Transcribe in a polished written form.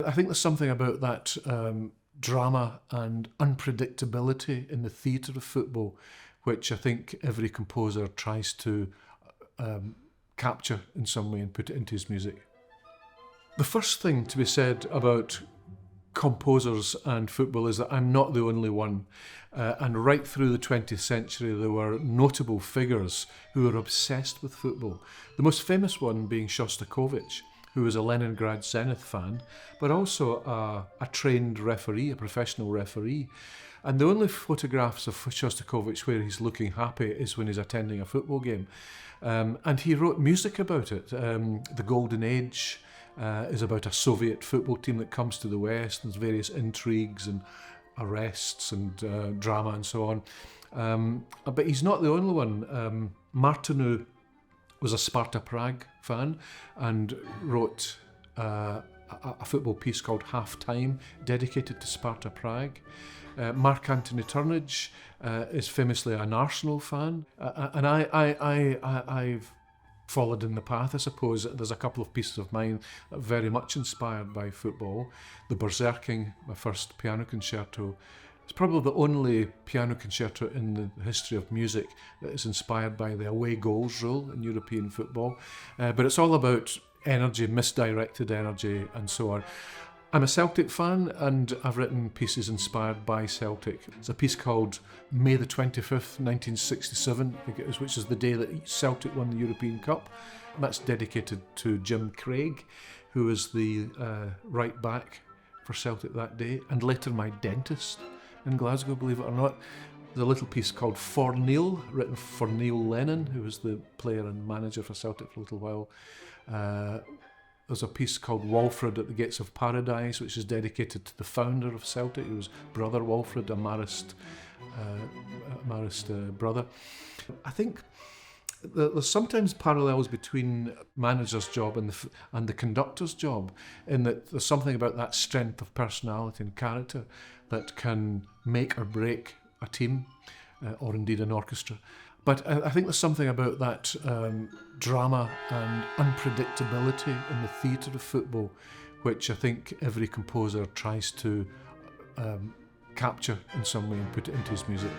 I think there's something about that drama and unpredictability in the theatre of football, which I think every composer tries to capture in some way and put it into his music. The first thing to be said about composers and football is that I'm not the only one. And right through the 20th century, there were notable figures who were obsessed with football. The most famous one being Shostakovich, who was a Leningrad Zenit fan, but also a trained referee, a professional referee. And the only photographs of Shostakovich where he's looking happy is when he's attending a football game. And he wrote music about it. The Golden Age is about a Soviet football team that comes to the West, and there's various intrigues and arrests and drama and so on. But he's not the only one. Martinů was a Sparta Prague fan and wrote a football piece called Half Time, dedicated to Sparta Prague. Marc-Anthony Turnage is famously an Arsenal fan, and I've followed in the path, I suppose. There's a couple of pieces of mine that are very much inspired by football. The Berserking, my first piano concerto, it's probably the only piano concerto in the history of music that is inspired by the away goals rule in European football. But it's all about energy, misdirected energy, and so on. I'm a Celtic fan, and I've written pieces inspired by Celtic. It's a piece called May the 25th, 1967, I think it is, which is the day that Celtic won the European Cup. And that's dedicated to Jim Craig, who was the right back for Celtic that day, and later my dentist in Glasgow, believe it or not. There's a little piece called For Neil, written for Neil Lennon, who was the player and manager for Celtic for a little while. There's a piece called Walfrid at the Gates of Paradise, which is dedicated to the founder of Celtic. It was Brother Walfrid, a Marist brother. I think there's sometimes parallels between manager's job and the conductor's job, in that there's something about that strength of personality and character that can make or break a team, or indeed an orchestra. But I think there's something about that drama and unpredictability in the theatre of football, which I think every composer tries to capture in some way and put it into his music.